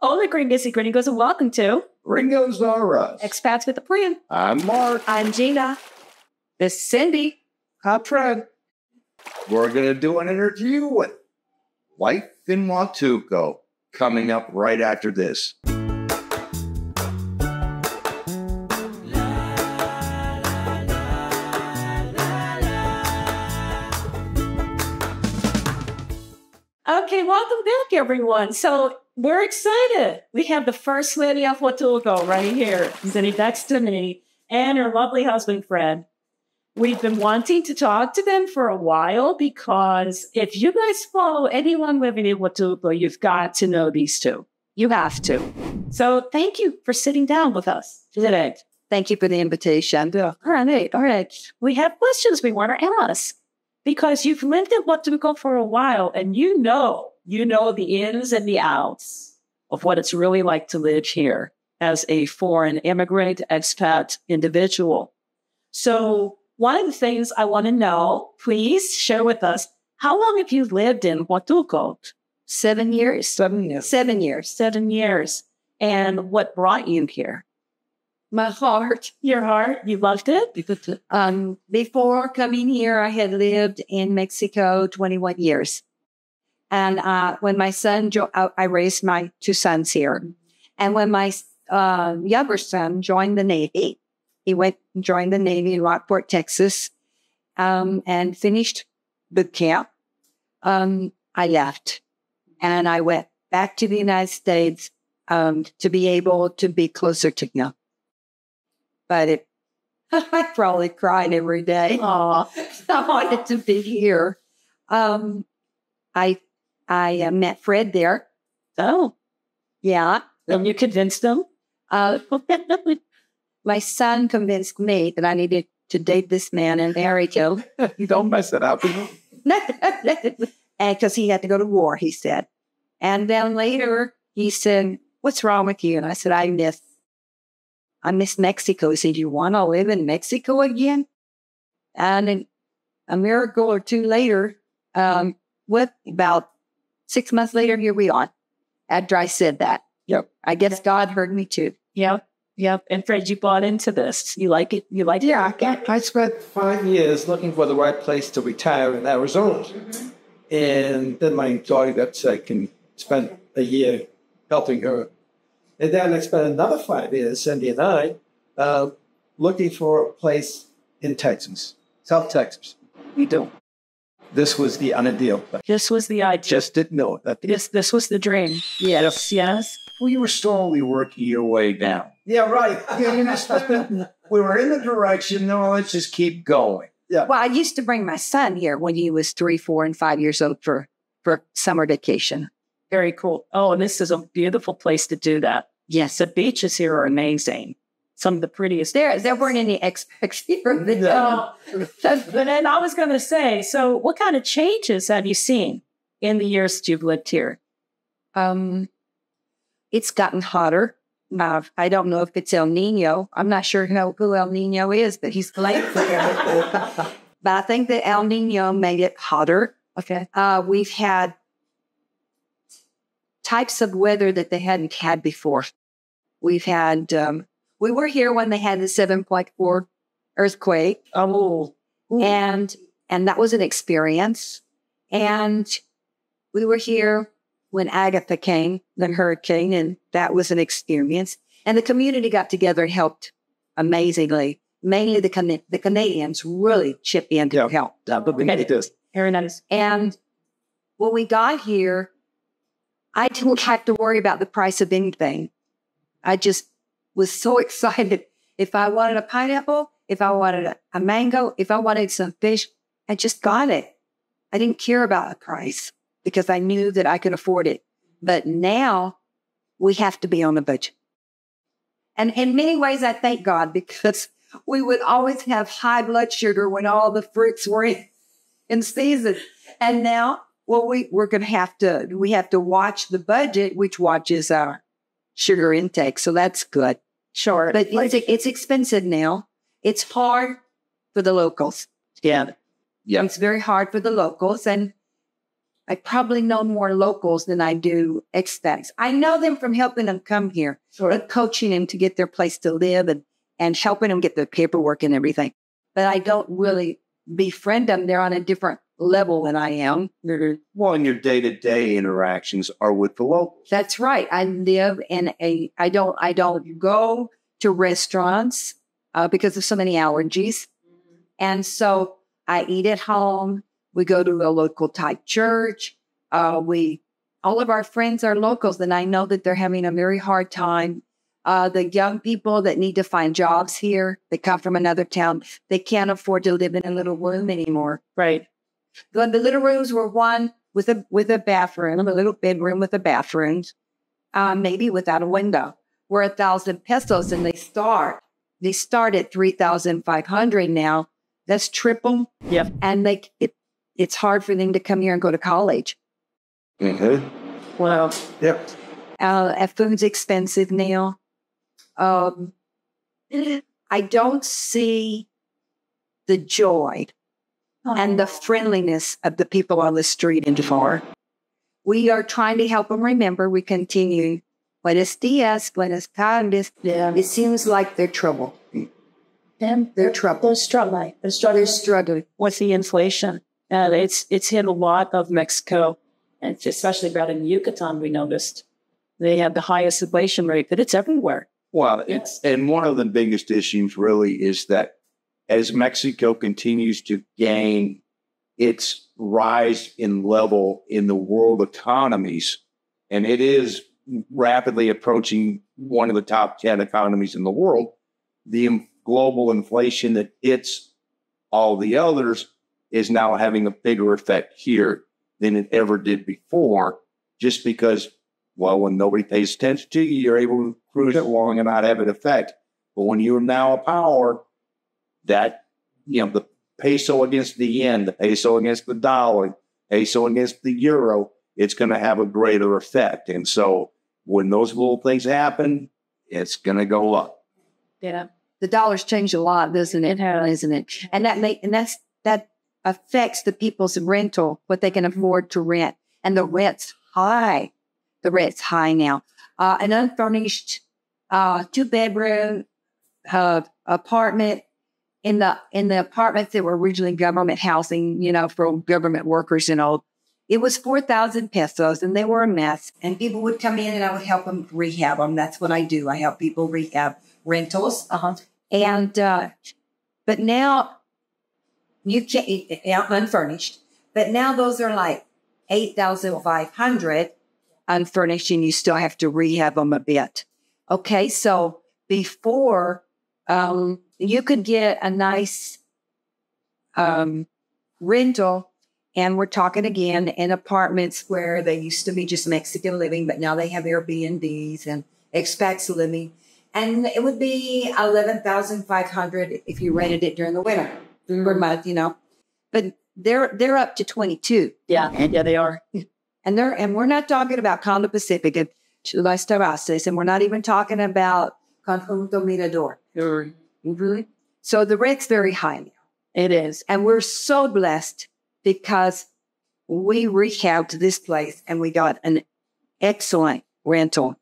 Hola, Gringos y Gringos, and welcome to Gringos Are Us. Expats with a Plan. I'm Mark. I'm Gina. This is Cindy. I'm Fred. We're going to do an interview with Life in Watuco coming up right after this. Okay, welcome back, everyone. So we're excited. We have the first lady of Watuco right here, sitting next to me, and her lovely husband, Fred. We've been wanting to talk to them for a while because if you guys follow anyone living in Watuco, you've got to know these two. You have to. So thank you for sitting down with us today. Thank you for the invitation. Yeah. All right. We have questions we want to ask because you've lived in Watuco for a while and you know the ins and the outs of what it's really like to live here as a foreign immigrant, expat individual. So one of the things I want to know, please share with us, how long have you lived in Watuco? 7 years. 7 years. 7 years. 7 years. And what brought you here? My heart. Your heart? You loved it? Before coming here, I had lived in Mexico 21 years. And when my son, I raised my 2 sons here. And when my younger son joined the Navy, he went and joined the Navy in Rockport, Texas, and finished boot camp. I left. And I went back to the United States to be able to be closer to him. But I probably cried every day. Aw. I wanted to be here. I met Fred there. Oh. Yeah. And you convinced them? My son convinced me that I needed to date this man and marry him. Don't mess it up. And because he had to go to war, he said. And then later he said, "What's wrong with you?" And I said, I miss Mexico. He said, "You want to live in Mexico again?" And a miracle or two later, about 6 months later, here we are. After I said that. Yep. I guess God heard me too. Yep. And Fred, you bought into this. You like it? Yeah, I spent 5 years looking for the right place to retire in Arizona. Mm-hmm. And then my daughter got sick and spent a year helping her. And then I spent another 5 years, Cindy and I, looking for a place in Texas, South Texas. We do. This was the unideal place. This was the idea. Just didn't know it. This was the dream. Yes. Well, you were slowly working your way down. Yeah, right. We were in the direction, no, let's just keep going. Yeah. Well, I used to bring my son here when he was 3, 4, and 5 years old for summer vacation. Very cool. Oh, and this is a beautiful place to do that. Yes. The beaches here are amazing. Some of the prettiest. There weren't any expats here. No. But then I was going to say, so what kind of changes have you seen in the years that you've lived here? It's gotten hotter. I don't know if it's El Nino. I'm not sure who El Nino is, but he's late for everything. But I think that El Nino made it hotter. Okay. We've had types of weather that they hadn't had before. We've had, we were here when they had the 7.4 earthquake. Oh. And that was an experience. And we were here when Agatha came, the hurricane, and that was an experience. And the community got together and helped amazingly. Mainly the Canadians really chipped in to help. Very nice. And when we got here, I didn't have to worry about the price of anything. I just was so excited. If I wanted a pineapple, if I wanted a mango, if I wanted some fish, I just got it. I didn't care about the price because I knew that I could afford it. But now we have to be on a budget. And in many ways, I thank God because we would always have high blood sugar when all the fruits were in season. And now, well, we're going to have to watch the budget, which watches our sugar intake. So that's good. Sure. But it's expensive now. It's hard for the locals. Yeah. It's very hard for the locals. And I probably know more locals than I do expats. I know them from helping them come here, sort of coaching them to get their place to live and helping them get their paperwork and everything. But I don't really befriend them. They're on a different level than I am. Well, and your day-to-day interactions are with the locals. That's right. I live in I don't go to restaurants because of so many allergies. And so I eat at home. We go to a local type church. All of our friends are locals, and I know that they're having a very hard time. The young people that need to find jobs here, they come from another town, they can't afford to live in a little room anymore. Right. The little rooms were one with a bathroom, a little bedroom with a bathroom, maybe without a window. We're 1,000 pesos, and they start at 3,500 now. That's triple. Yep. And it's hard for them to come here and go to college. Mm-hmm. Wow. Yep. Food's expensive now. I don't see the joy and the friendliness of the people on the street anymore. We are trying to help them remember. We continue. Buenos dias, buenas tardes. Yeah. It seems like they're trouble. They're trouble. They're struggling with the inflation. And it's hit a lot of Mexico, and especially about in Yucatan, we noticed. They have the highest inflation rate, but it's everywhere. Well, and one of the biggest issues really is that as Mexico continues to gain its rise in level in the world economies, and it is rapidly approaching one of the top 10 economies in the world, the global inflation that hits all the others is now having a bigger effect here than it ever did before, just because, well, when nobody pays attention to you, you're able to cruise it along and not have an effect. But when you're now a power, that, the peso against the yen, the peso against the dollar, peso against the euro, it's going to have a greater effect. And so when those little things happen, it's going to go up. Yeah. The dollar's changed a lot, doesn't it? Isn't it? And that affects the people's rental, what they can afford to rent. And the rent's high. The rent's high now. An unfurnished 2-bedroom apartment in the apartments that were originally government housing, for government workers and all. It was 4,000 pesos, and they were a mess. And people would come in, and I would help them rehab them. That's what I do. I help people rehab rentals. And but now you can't unfurnished. But now those are like 8,500 unfurnished, and you still have to rehab them a bit. Okay, so before you could get a nice rental. And we're talking again in apartments where they used to be just Mexican living, but now they have Airbnbs and expats living. And it would be 11,500 if you rented it during the winter per month, But they're up to 22. Yeah, they are. And we're not talking about Condo Pacific and Las Terrazas, and we're not even talking about Conjunto Mirador. Really? So the rent's very high now. It is. And we're so blessed because we rehabbed this place and we got an excellent rental.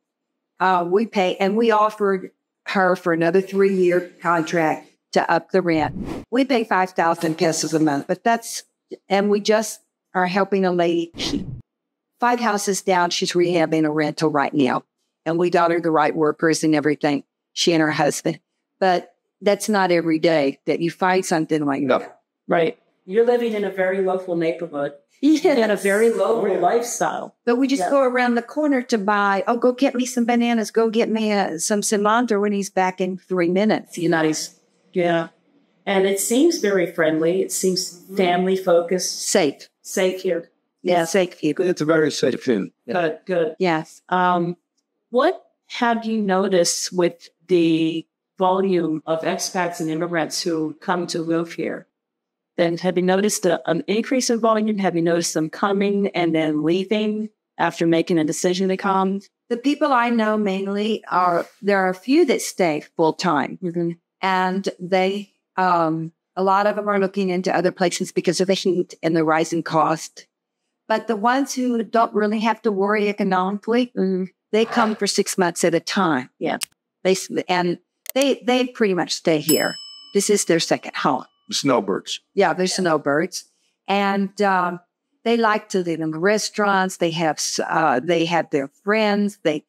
We offered her for another 3-year contract to up the rent. We pay 5,000 pesos a month, and we just are helping a lady. 5 houses down, she's rehabbing a rental right now. And we got her the right workers and everything, she and her husband. But that's not every day that you find something like that. Right. You're living in a very local neighborhood. And a very local lifestyle. But we just go around the corner to buy, go get me some bananas, go get me some cilantro when he's back in 3 minutes. Nice. Yeah. And it seems very friendly. It seems family focused. Safe. Safe here. Yeah, safe here. It's a very safe thing. Good. Yes. What have you noticed with the volume of expats and immigrants who come to live here? Then have you noticed an increase in volume? Have you noticed them coming and then leaving after making a decision to come? The people I know mainly there are a few that stay full time. Mm-hmm. And they, a lot of them are looking into other places because of the heat and the rising cost. But the ones who don't really have to worry economically, they come for 6 months at a time. Yeah. They pretty much stay here. This is their second home. Snowbirds. Yeah, they're snowbirds. And they like to live in the restaurants. They have their friends. They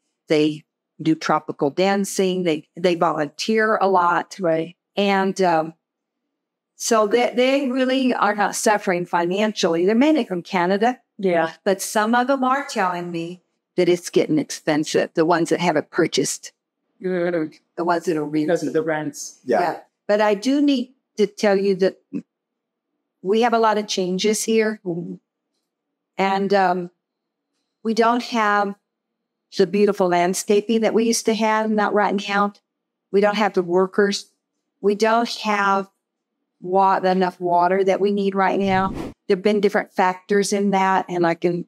do tropical dancing. They volunteer a lot. Right. And so they really are not suffering financially. They're mainly from Canada. Yeah. But some of them are telling me that it's getting expensive, the ones that haven't purchased, the ones that are Because renting. of the rents. Yeah. But I do need to tell you that we have a lot of changes here. And we don't have the beautiful landscaping that we used to have, not right now. We don't have the workers. We don't have enough water that we need right now. There have been different factors in that, and I can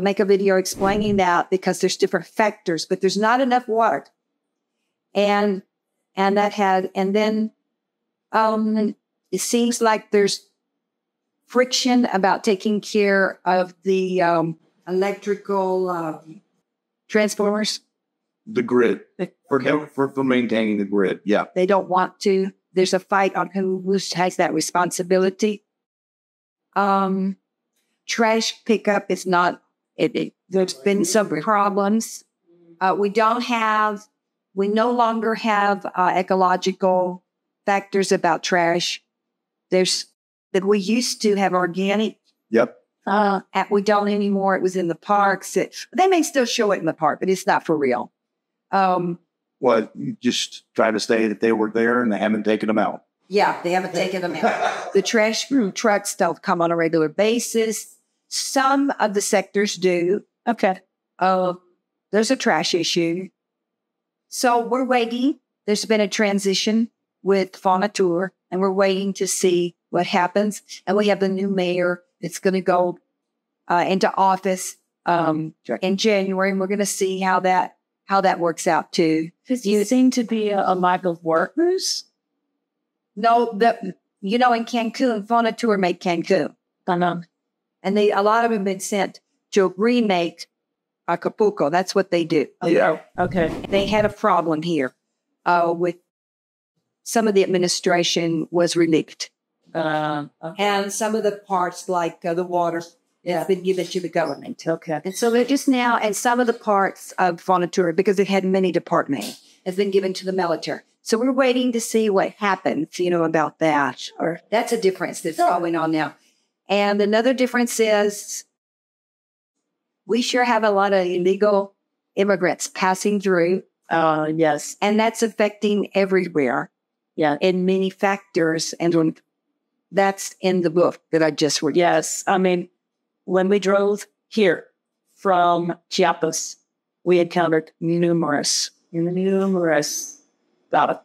make a video explaining that because there's different factors, but there's not enough water. And then it seems like there's friction about taking care of the electrical transformers. The grid. For maintaining the grid. Yeah. They don't want to. There's a fight on who has that responsibility. Trash pickup is not, there's been some problems. We no longer have ecological factors about trash. That we used to have organic. Yep. We don't anymore. It was in the parks. They may still show it in the park, but it's not for real. Well, you just try to say that they were there and they haven't taken them out. Yeah, they haven't taken them out. The trash trucks don't come on a regular basis. Some of the sectors do. Okay. There's a trash issue. So we're waiting. There's been a transition with Fonatur, and we're waiting to see what happens. And we have the new mayor that's going to go into office in January, and we're going to see how that works out too. Because you seem to be a lack of workers. No, in Cancun, Fonatur made Cancun. And a lot of them have been sent to remake Acapulco. That's what they do. Yeah. Okay. They had a problem here with some of the administration was relieved. Okay. And some of the parts, like the water, has been given to the government. Okay. And so they're just now, and some of the parts of Fonatur, because it had many departments, has been given to the military. So we're waiting to see what happens, about that. Or that's a difference that's going on now. And another difference is we sure have a lot of illegal immigrants passing through. Yes. And that's affecting everywhere. Yeah. In many factors. And that's in the book that I just read. Yes. I mean, when we drove here from Chiapas, we encountered numerous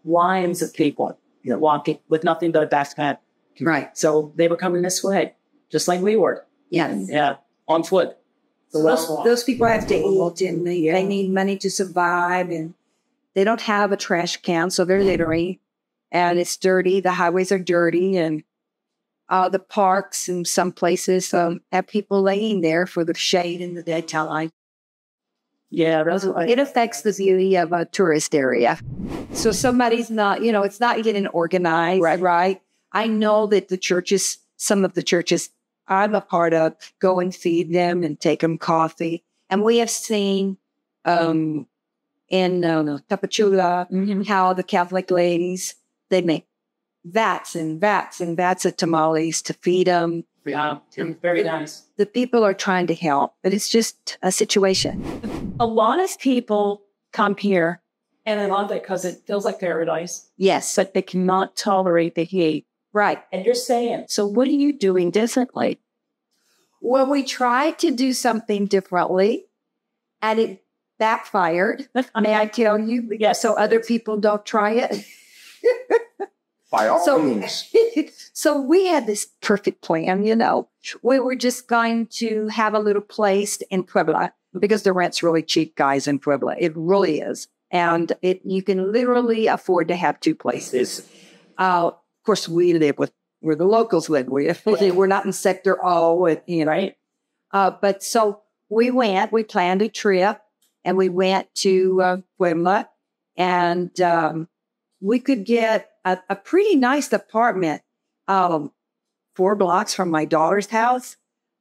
lines of people, walking with nothing but a backpack. Right. So they were coming this way, just like we were. Yes. Yeah. On foot. So Those people have to eat, and they need money to survive, and they don't have a trash can, so they're littering, and it's dirty. The highways are dirty, and the parks in some places have people laying there for the shade in the daytime. Yeah, It affects the beauty of a tourist area. So somebody's not, it's not getting organized. Right. I know that some of the churches I'm a part of, go and feed them and take them coffee. And we have seen in Tapachula how the Catholic ladies, they make vats and vats and vats of tamales to feed them. Yeah, very nice. The people are trying to help, but it's just a situation. A lot of people come here, and I love it because it feels like paradise. Yes. But they cannot tolerate the heat. Right. And you're saying, so what are you doing differently? Well, we tried to do something differently, and it backfired. May I tell you? Yes. So other people don't try it. By all means. So we had this perfect plan, We were just going to have a little place in Puebla because the rent's really cheap, guys, in Puebla. It really is. And you can literally afford to have two places. Of course, we live with where the locals live. We're not in Sector O, Right. But so we planned a trip, and we went to Puebla, and we could get a pretty nice apartment 4 blocks from my daughter's house,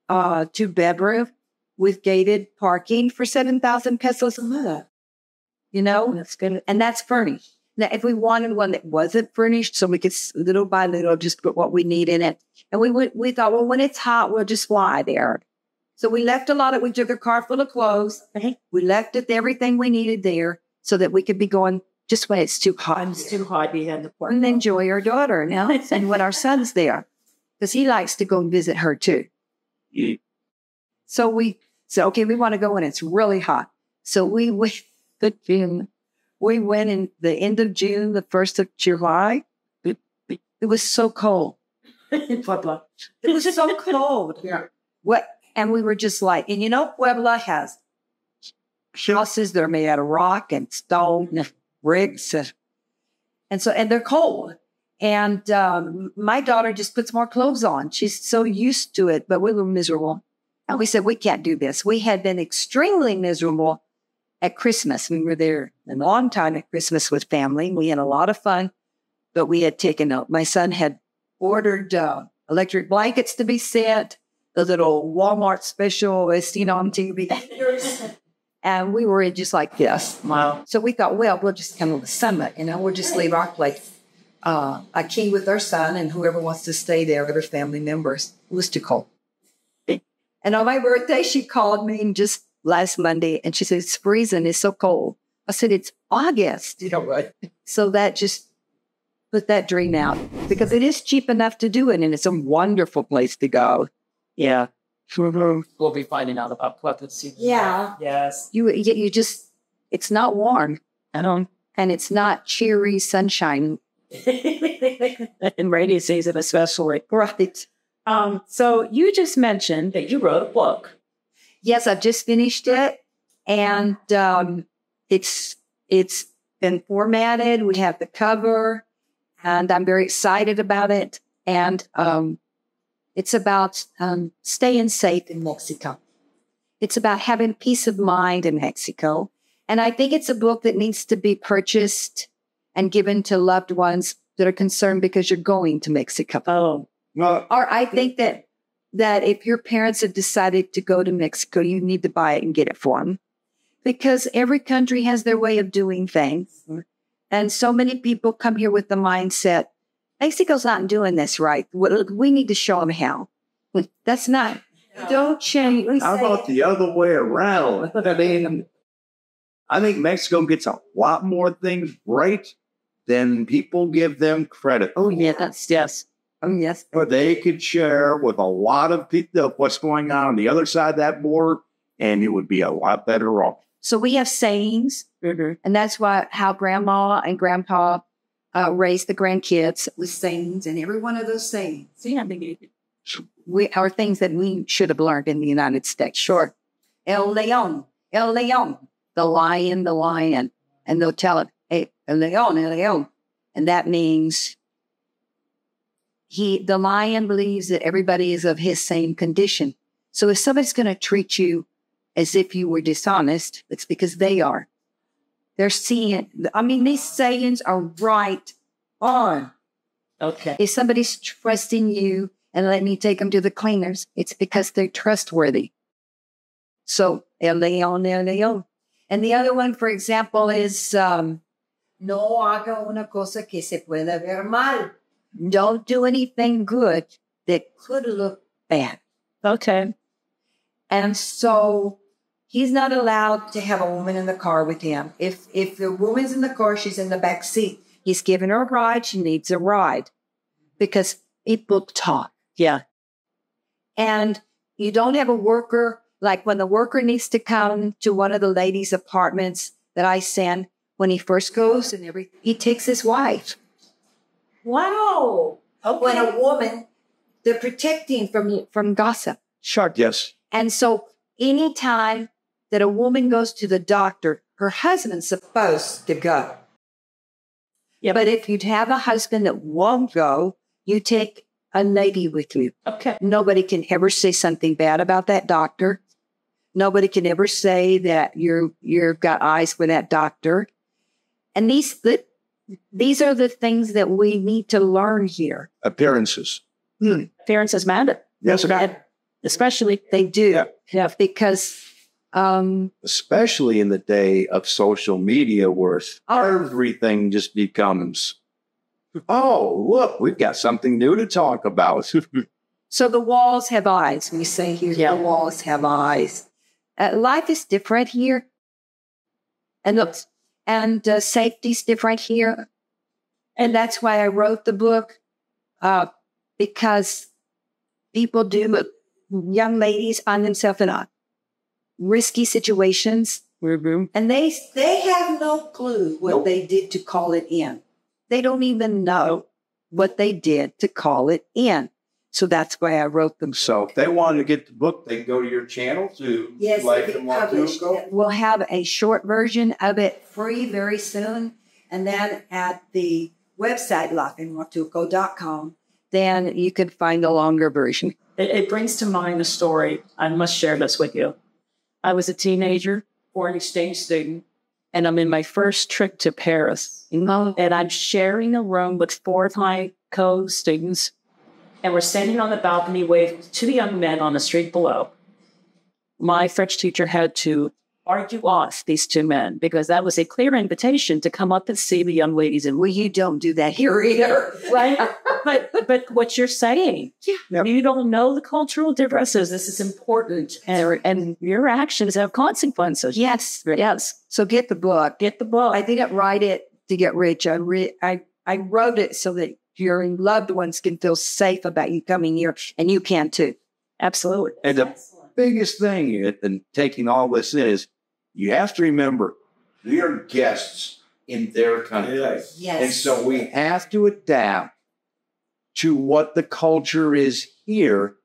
2-bedroom with gated parking for 7,000 pesos a month. That's good. And that's furnished. Now, if we wanted one that wasn't furnished, so we could little by little just put what we need in it. And we thought, well, when it's hot, we'll just fly there. So we left we took a car full of clothes. We left everything we needed there so that we could be going just when it's too hot. It's too hot. We had the port. And enjoy our daughter now. And when our son's there, because he likes to go and visit her too. So we said, okay, we want to go when it's really hot. So we went in the end of June, the 1st of July. It was so cold. In Puebla. It was so cold. Yeah. And we were just like, and Puebla has houses that are made out of rock and stone and bricks. And they're cold. And my daughter just puts more clothes on. She's so used to it, but we were miserable. And we said, we can't do this. We had been extremely miserable at Christmas. We were there a long time at Christmas with family. We had a lot of fun, but we had taken up. My son had ordered electric blankets to be sent, the little Walmart special as seen on TV. And we were just like this. Wow. So we thought, well, we'll just come on the summit, we'll just leave our place. A key with our son, and whoever wants to stay there, other family members. It was too cold. And on my birthday, she called me just last Monday, and she said, it's freezing. It's so cold. I said, it's August. Right. So that just put that dream out, because it is cheap enough to do it, and it's a wonderful place to go. Yeah. We'll be finding out about Puebla soon. Yeah. Yes. You just, it's not warm. I don't. And it's not cheery sunshine. In rainy season, especially. Right. So you just mentioned that you wrote a book. Yes, I've just finished it, and it's been formatted. We have the cover, and I'm very excited about it. And it's about staying safe in Mexico. It's about having peace of mind in Mexico. And I think it's a book that needs to be purchased and given to loved ones that are concerned because you're going to Mexico. Oh. Well, Or I think that if your parents have decided to go to Mexico, you need to buy it and get it for them. Because every country has their way of doing things. And so many people come here with the mindset, Mexico's not doing this right. We need to show them how. That's not. Don't change. how about the other way around? I think Mexico gets a lot more things right than people give them credit. Oh, yeah, yes. Oh, yes. But they could share with a lot of people what's going on the other side of that border, and it would be a lot better off. So we have sayings, and that's how Grandma and Grandpa raised the grandkids with sayings, and every one of those sayings are things that we should have learned in the United States. Sure. El León, the lion, and they'll tell it, hey, El León, and that means the lion believes that everybody is of his same condition. So if somebody's going to treat you as if you were dishonest, it's because they are. They're seeing, these sayings are right on. Okay. If somebody's trusting you and letting you take them to the cleaners, it's because they're trustworthy. So, El León. And the other one, for example, is, no haga una cosa que se pueda ver mal. Don't do anything good that could look bad. Okay. And so he's not allowed to have a woman in the car with him. If the woman's in the car, she's in the back seat. He's giving her a ride. She needs a ride because people talk. Yeah. And you don't have a worker, like when the worker needs to come to one of the ladies' apartments that I send, when he first goes and he takes his wife. Wow. Okay. When a woman, they're protecting from gossip. Sure. Yes. And so anytime that a woman goes to the doctor, her husband's supposed to go. Yep. But if you have a husband that won't go, you take a lady with you. Okay. Nobody can ever say something bad about that doctor. Nobody can ever say that you've got eyes for that doctor. And these are the things that we need to learn here. Appearances. Appearances matter. Yes, And especially They do. Yeah. Yeah, because especially in the day of social media where everything just becomes, oh, look, we've got something new to talk about. so the walls have eyes. We say here, Yeah. the walls have eyes. Life is different here. And safety's different here. And that's why I wrote the book, because young ladies find themselves in risky situations. And they have no clue what they did to call it in. They don't even know what they did to call it in. So that's why I wrote them. So if they wanted to get the book, they can go to your channel to Yes, Life they in published Watuco. it. We'll have a short version of it free very soon. And then at the website, lifeinwatuco.com, then you can find the longer version. it brings to mind a story. I must share this with you. I was a teenager, foreign exchange student, and I'm in my first trip to Paris. And I'm sharing a room with 4 of my co-students. And we're standing on the balcony waving to the young men on the street below. My French teacher had to argue off these 2 men because that was a clear invitation to come up and see the young ladies. And Well, you don't do that here either. right? but what you're saying, Yep. you don't know the cultural differences. This is important. And your actions have consequences. Yes. Yes. So get the book. Get the book. I didn't write it to get rich. I wrote it so that your loved ones can feel safe about you coming here, and you can too. Absolutely. And the biggest thing in taking all this in is you have to remember we are guests in their country. Yes. And so we have to adapt to what the culture is here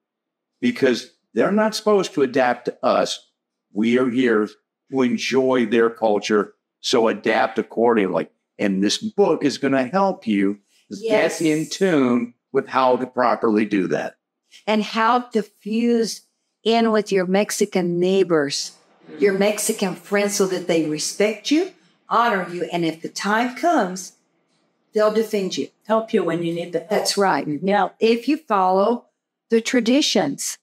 because they're not supposed to adapt to us. We are here to enjoy their culture, so adapt accordingly. And this book is going to help you Yes. get in tune with how to properly do that. And how to fuse in with your Mexican neighbors, your Mexican friends, so that they respect you, honor you, and if the time comes, they'll defend you. Help you when you need the help. That's right. Yeah. If you follow the traditions.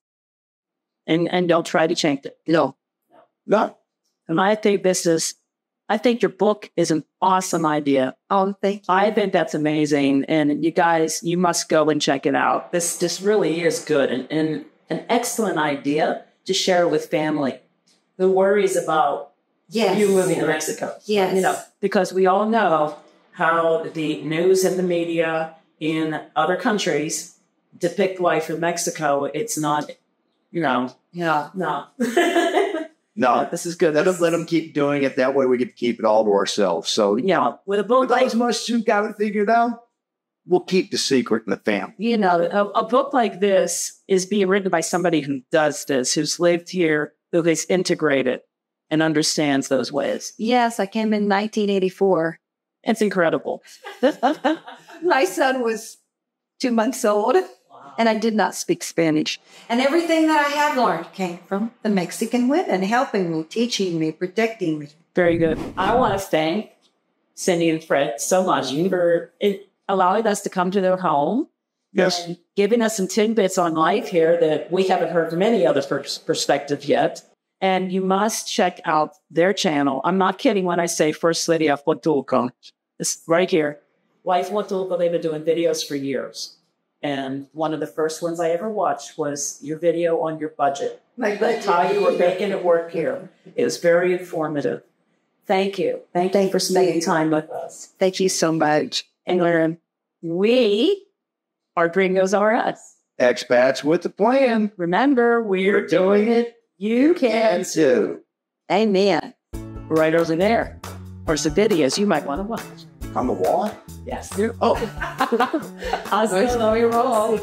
And don't try to change it. No. No, And I think your book is an awesome idea. Oh, thank you. I think that's amazing. And you guys, you must go and check it out. This really is good and an excellent idea to share with family who worries about Yes. you moving to Mexico. Yes. You know, because we all know how the news and the media in other countries depict life in Mexico. It's not, Yeah. no. no, This is good. let them keep doing it. That way we can keep it all to ourselves. So, Yeah, with a book with like as much as you got it figured out, we'll keep the secret in the family. a book like this is being written by somebody who does this, who's lived here, who has integrated and understands those ways. Yes, I came in 1984. It's incredible. My son was 2 months old, and I did not speak Spanish. And everything that I had learned came from the Mexican women, helping me, teaching me, protecting me. Very good. I want to thank Cindy and Fred so much for allowing us to come to their home. Yes. And giving us some tidbits on life here that we haven't heard from any other perspective yet. And you must check out their channel. I'm not kidding when I say First Lady of Watuco. It's right here. Life in Watuco, they've been doing videos for years. And one of the first ones I ever watched was your video on your budget. My budget. How you were making it work here. It was very informative. Thank you. Thank you for spending time with us. Thank you so much. And we are Gringos R Us. Expats with a plan. Remember, we're doing it. You can too. Amen. Right over there. Or some videos you might want to watch. On the wall? Yes. Oh. I was going to roll.